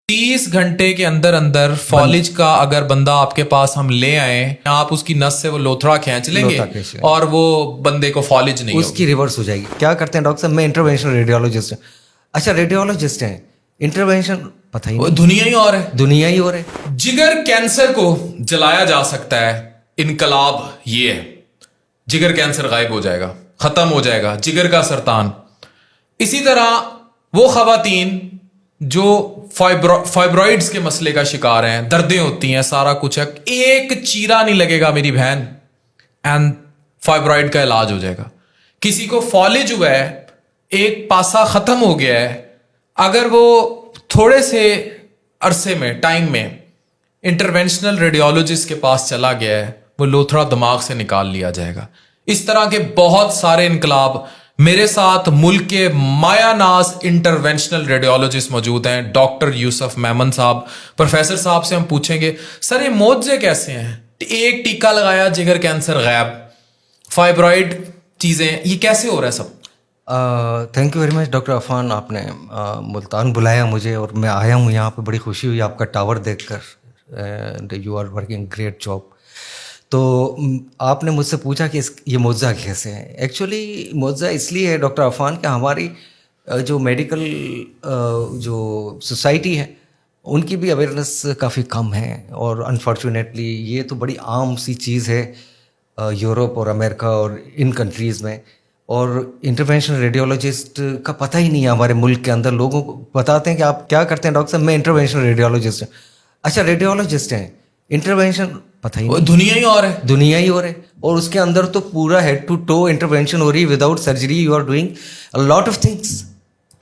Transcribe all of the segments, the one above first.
30 घंटे के अंदर फॉलिज का अगर बंदा आपके पास हम ले आए, आप उसकी नस से वो लोथड़ा खींच लेंगे और वो बंदे को फॉलिज नहीं उसकी रिवर्स हो जाएगी। क्या करते हैं डॉक्टर साहब, मैं इंटरवेंशनल रेडियोलॉजिस्ट हूँ। अच्छा, रेडियोलॉजिस्ट हैं, इंटरवेंशन पता ही वो नहीं, दुनिया ही और है। दुनिया ही और है। जिगर कैंसर को जलाया जा सकता है, इनकलाब ये है, जिगर कैंसर गायब हो जाएगा, खत्म हो जाएगा जिगर का सरतान। इसी तरह वो खवातीन जो फाइब्रॉइड्स के मसले का शिकार हैं, दर्दें होती हैं, सारा कुछ है, एक चीरा नहीं लगेगा मेरी बहन एंड फाइब्रॉइड का इलाज हो जाएगा। किसी को फॉलिज हुआ है, एक पासा खत्म हो गया है, अगर वो थोड़े से अरसे में, टाइम में इंटरवेंशनल रेडियोलॉजिस्ट के पास चला गया है, वो लोथड़ा दिमाग से निकाल लिया जाएगा। इस तरह के बहुत सारे इनकलाब। मेरे साथ मुल्क के मायानाज इंटरवेंशनल रेडियोलॉजिस्ट मौजूद हैं, डॉक्टर यूसुफ मेमन साहब। प्रोफेसर साहब से हम पूछेंगे, सर ये मौजे कैसे हैं? एक टीका लगाया, जिगर कैंसर गायब, फाइब्रॉइड चीजें, ये कैसे हो रहा है सब? Thank you very much doctor Afan, आपने मुल्तान बुलाया मुझे और मैं आया हूँ यहाँ पे। बड़ी खुशी हुई आपका टावर देखकर। You are working great job. तो आपने मुझसे पूछा कि ये मुआवजा कैसे है। एक्चुअली मुआवजा इसलिए है डॉक्टर अफान कि हमारी जो मेडिकल जो सोसाइटी है उनकी भी अवेयरनेस काफ़ी कम है, और अनफॉर्चुनेटली ये तो बड़ी आम सी चीज़ है यूरोप और अमेरिका और इन कंट्रीज़ में। और इंटरवेंशनल रेडियोलॉजिस्ट का पता ही नहीं है हमारे मुल्क के अंदर। लोगों को बताते हैं कि आप क्या करते हैं डॉक्टर साहब, मैं इंटरवेंशनल रेडियोलॉजिस्ट हूँ। अच्छा, रेडियोलॉजिस्ट हैं, इंटरवेंशन पता ही नहीं, दुनिया ही और है, दुनिया ही और है। और उसके अंदर तो पूरा हेड टू टो इंटरवेंशन हो रही है, without surgery you are doing a lot of things.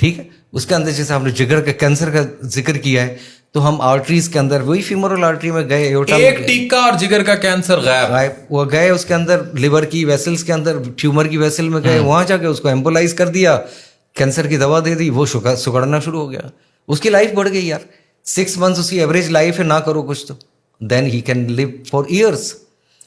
ठीक है, उसके अंदर जैसे आपने जिगर के कैंसर का जिक्र किया है, तो हम आर्टरीज के अंदर वही फीमोरल आर्टरी में गए, एक टीका और जिगर का कैंसर गायब। वो गए, उसके अंदर लिवर की वेसल्स के अंदर ट्यूमर की वेसल में गए, वहां जाके उसको एम्बोलाइज कर दिया, कैंसर की दवा दे दी, वो सुगड़ना शुरू हो गया, उसकी लाइफ बढ़ गई यार। 6 months उसकी एवरेज लाइफ है, ना करो कुछ तो then he can live for years.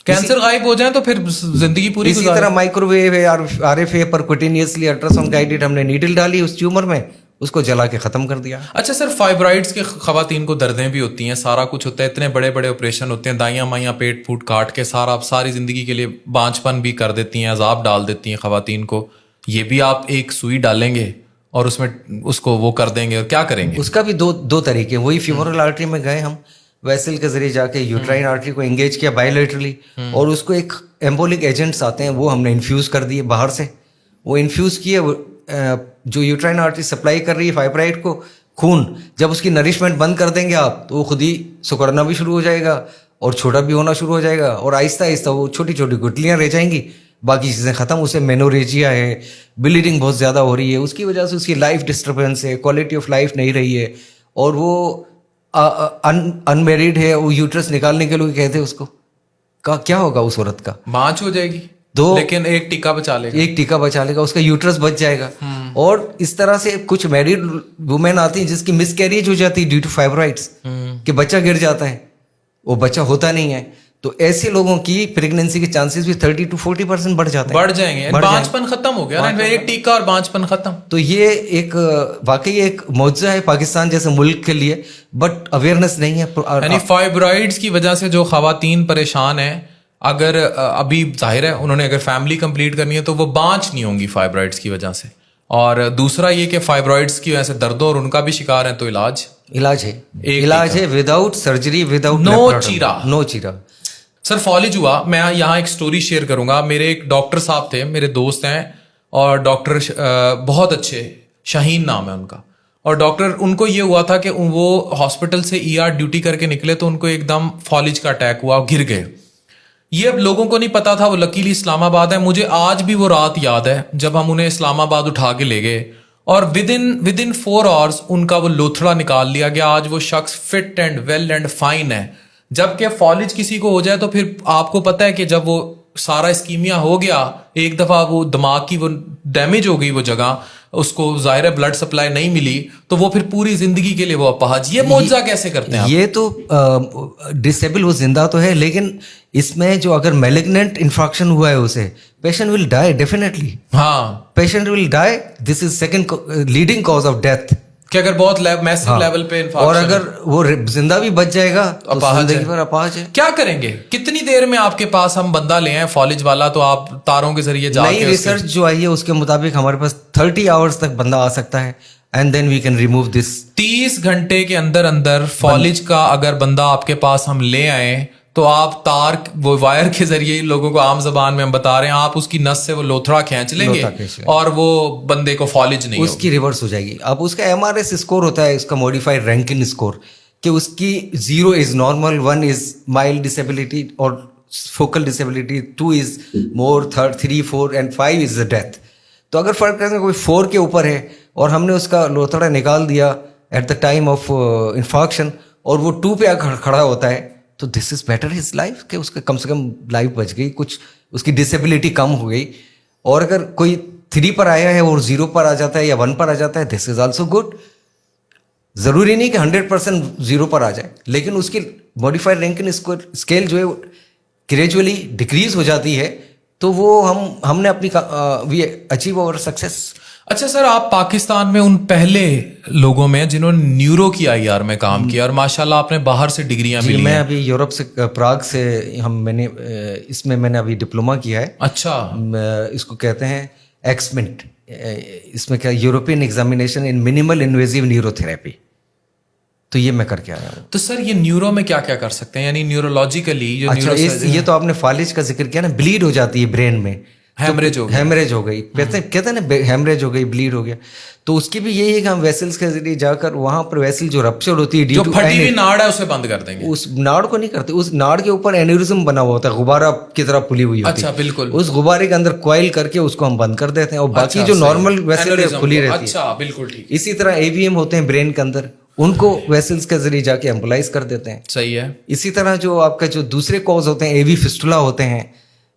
Cancer गायब हो जाए तो फिर जिंदगी पूरी। इसी तरह माइक्रोवेव है, RFA पर क्विटेनियसली अल्ट्रासाउंड गाइडेड हमने नीडल डाली उस ट्यूमर में, उसको जला के खत्म कर दिया। अच्छा सर, फाइब्रॉइड्स के खवातीन को दर्दें भी होती हैं, सारा कुछ होता है, इतने बड़े बड़े ऑपरेशन होते हैं, दाइयां माइयां पेट फूट काट के सारी जिंदगी के लिए बांझपन भी कर देती हैं, अजाब डाल देती हैं खवातीन को। ये भी आप एक सुई डालेंगे और उसमें उसको वो कर देंगे, और क्या करेंगे? उसका भी दो तरीके। वही फीमोरल आर्टरी में गए हम, वेसल के जरिए जाके यूट्राइन आर्टरी को एंगेज किया बायोलेटरली, और उसको एक एम्बोलिक एजेंट्स आते हैं वो हमने इन्फ्यूज़ कर दिए बाहर से। वो इन्फ्यूज़ किए, जो यूट्राइन आर्टरी सप्लाई कर रही है फाइब्राइड को खून, जब उसकी नरिशमेंट बंद कर देंगे आप, तो वो खुद ही सुकड़ना भी शुरू हो जाएगा और छोटा भी होना शुरू हो जाएगा, और आहिस्ता आहिस्ता वो छोटी छोटी गुठलियाँ रह जाएंगी, बाकी चीज़ें ख़त्म। उसे मेनोरेजिया है, ब्लीडिंग बहुत ज़्यादा हो रही है, उसकी वजह से उसकी लाइफ डिस्टर्बेंस है, क्वालिटी ऑफ लाइफ नहीं रही है, और वो अनमेरिड है। वो यूट्रस निकालने के लोग कहते हैं उसको क्या होगा उस औरत का? बांझ हो जाएगी, लेकिन एक टीका बचा लेगा, एक टीका बचा लेगा, उसका यूट्रस बच जाएगा। और इस तरह से कुछ मैरिड वुमेन आती हैं जिसकी मिसकैरेज हो जाती है ड्यू टू फाइब्रॉइड्स, कि बच्चा गिर जाता है, वो बच्चा होता नहीं है, तो ऐसे लोगों की प्रेगनेंसी के चांसेस भी 30 to 40% बढ़ जाते हैं, बढ़ जाएंगे। बांझपन खत्म हो गया ना, एक टीका और बांझपन खत्म। तो ये एक वाकई एक मौजूदा है पाकिस्तान जैसे मुल्क के लिए, बट अवेयरनेस नहीं है। यानी फाइब्रॉइड्स की वजह से जो खवातीन परेशान है, अगर अभी जाहिर है उन्होंने अगर फैमिली कंप्लीट करनी है तो वो बांझ नहीं होंगी फाइब्रॉइड्स की वजह से। और दूसरा ये कि फाइब्रॉइड्स की वजह से दर्दों और उनका भी शिकार है, तो इलाज है विदाउट सर्जरी, विदाउट नो चीरा। सर फॉलिज हुआ, मैं यहाँ एक स्टोरी शेयर करूंगा। मेरे एक डॉक्टर साहब थे, मेरे दोस्त हैं, और डॉक्टर बहुत अच्छे, शाहीन नाम है उनका। और डॉक्टर, उनको ये हुआ था कि वो हॉस्पिटल से ER ड्यूटी करके निकले तो उनको एकदम फॉलिज का अटैक हुआ, गिर गए। ये अब लोगों को नहीं पता था, वो लकीली इस्लामाबाद है। मुझे आज भी वो रात याद है जब हम उन्हें इस्लामाबाद उठा के ले गए, और विद इन 4 hours उनका वो लोथड़ा निकाल लिया गया। आज वो शख्स fit and well and fine है। जबकि फॉलिज किसी को हो जाए तो फिर आपको पता है कि जब वो सारा स्कीमिया हो गया, एक दफा वो दिमाग की वो डैमेज हो गई वो जगह, उसको जाहिर है ब्लड सप्लाई नहीं मिली, तो वो फिर पूरी जिंदगी के लिए वो अपाहज। ये मौजज़ा कैसे करते हैं आप? ये तो डिसेबल, वो जिंदा तो है, लेकिन इसमें जो अगर मैलिग्नेंट इंफेक्शन हुआ है उसे, पेशेंट विल डाई डेफिनेटली। हाँ, patient will die, this is second leading cause of death. کہ اگر بہت میسو لیول پہ اور اگر وہ زندہ بھی بچ جائے گا تو زندگی پر اپاہج ہے. کیا کریں گے؟ کتنی دیر میں آپ کے پاس ہم بندہ لے آئیں فالج والا تو آپ تاروں کے ذریعے جا کے؟ نئی ریسرچ جو آئی ہے اس کے مطابق ہمارے پاس 30 آورس تک بندہ آ سکتا ہے and then we can remove this. 30 گھنٹے کے اندر اندر فالج کا اگر بندہ آپ کے پاس ہم لے آئیں تو آپ تار وہ وائر کے ذریعے لوگوں کو عام زبان میں ہم بتا رہے ہیں آپ اس کی نس سے وہ لوتھڑا کھینچ لیں گے اور وہ بندے کو فالج نہیں اس کی ریورس ہو جائے گی. اب اس کا MRS اسکور ہوتا ہے, اس کا موڈیفائڈ رینکن اسکور, کہ اس کی 0 is normal, 1 is mild disability اور focal disability, 2 is more, 3, 4 and 5 is death. تو اگر فرق کریں کوئی 4 کے اوپر ہے اور ہم نے اس کا لوتھڑا نکال دیا ایٹ دا ٹائم آف انفارکشن اور وہ 2 پہ کھڑا ہوتا ہے تو دس از بیٹر ہز لائف, کہ اس کا کم سے کم لائف بچ گئی, کچھ اس کی ڈسیبلٹی کم ہو گئی. اور اگر کوئی 3 پر آیا ہے اور 0 پر آ جاتا ہے یا 1 پر آ جاتا ہے, دس از آلسو گڈ. ضروری نہیں کہ 100% 0 پر آ جائے, لیکن اس کی موڈیفائڈ رینکن اسکیل جو ہے گریجولی ڈکریز ہو جاتی ہے, تو وہ ہم نے اپنی وی اچیو اور سکسیس. اچھا سر, آپ پاکستان میں ان پہلے لوگوں میں جنہوں نے نیورو کی IR میں کام کیا اور ماشاءاللہ آپ نے باہر سے ڈگریاں ملی. میں ابھی یورپ سے, پراگ سے اس میں نے ابھی ڈپلوما کیا ہے. اچھا, اس کو کہتے ہیں ایکسمنٹ, اس میں کیا یورپین ایگزامینیشن ان منیمل انویزیو نیورو تھراپی, تو یہ میں کر کے آیا ہوں. تو سر یہ نیورو میں کیا کیا کر سکتے ہیں, یعنی نیورولوجیکلی جو اچھا یہ تو آپ نے فالج کا ذکر کیا نا, بلیڈ ہو جاتی ہے برین میں, ہیمریج ہو گئی, کہتے ہیں نا ہیمریج ہو گئی, بلیڈ ہو گیا, تو اس کی بھی یہی ہے کہ ہم ویسلز کے ذریعے جا کر وہاں پر ویسل جو رپچر ہوتی ہے, جو پھٹی ہوئی ناڑ ہے اسے بند کر دیں گے. اس ناڑ کو نہیں کرتے, اس ناڑ کے اوپر اینیورزم بنا ہوا ہوتا ہے, غبارہ کی طرح پھلی ہوئی ہوتی ہے. اچھا بالکل, اس غبارے کے اندر کوائل کر کے اس کو ہم بند کر دیتے ہیں اور باقی جو نارمل ویسل کھلی رہتی ہے. اچھا بالکل ٹھیک. اسی طرح AVM ہوتے ہیں برین کے اندر, ان کو ویسلز کے ذریعے جا کے ایمبولائز کر دیتے ہیں. صحیح ہے. اسی طرح جو آپ کا جو دوسرے کوز ہوتے ہیں, AV فسٹولا ہوتے ہیں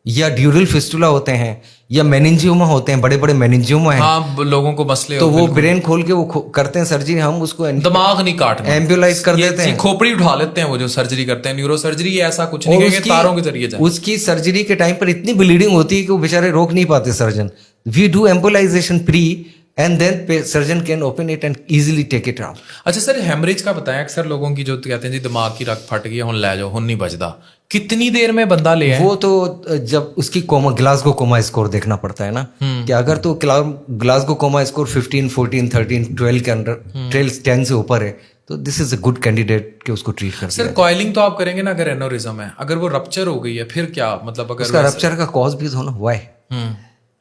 یا ڈیورل فسٹولا ہوتے ہیں یا میننجیوما ہوتے ہیں, بڑے بڑے میننجیوما ہیں, ہاں لوگوں کو مسئلے, تو وہ برین کھول کے وہ کرتے ہیں سرجری, ہم اس کو دماغ نہیں کاٹنا, ایمبولائز کر دیتے ہیں, کھوپڑی اٹھا لیتے ہیں وہ جو سرجری کرتے ہیں. نیورو سرجری یہ ایسا کچھ نہیں کہ تاروں کے ذریعے جائیں. اس کی سرجری کے ٹائم پر اتنی بلیڈنگ ہوتی ہے کہ وہ بیچارے روک نہیں پاتے surgeon. We do embolization pre and then surgeon can open it and easily take it out. اچھا سر, ہیمریج کا بتائیں. اکثر لوگوں کی جو کہتے ہیں جی دماغ کی رگ پھٹ گئی, ہن لے جاؤ, ہن نہیں بچتا, کتنی دیر میں بندہ لے آئے؟ وہ تو جب اس کی گلاسگو کوما اسکور دیکھنا پڑتا ہے نا, کہ اگر تو گلاسگو کوما اسکور 15, 14, 13, 12 کے اندر 10 سے اوپر ہے تو دس از اے گڈ کینڈیڈیٹ کہ اس کو ٹریٹ کر. سر کوائلنگ تو آپ کریں گے نا اگر اینورزم ہے, اگر وہ رپچر ہو گئی ہے پھر کیا مطلب؟ اگر اس کا رپچر کا کاز بھی ہونا ہوا ہے,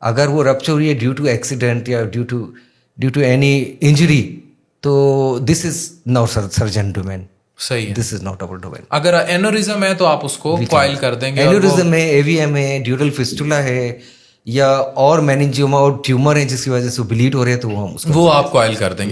اگر وہ رپچر ہوئی ہے ڈیو ٹو ایکسیڈنٹ یا ڈیو ٹو اینی انجری, تو دس از نو سرجن ڈومین. صحیح ہے, دس از ناٹ اوور ڈومین. اگر اینورزم ہے تو آپ اس کو کوائل کر دیں گے. اینورزم ہے, AVM ہے, ڈیورل فسٹولا ہے یا اور میننجیوما اور ٹیومر ہے جس کی وجہ سے بلیڈ ہو رہے ہیں, تو وہ ہم وہ آپ کوائل کر دیں گے.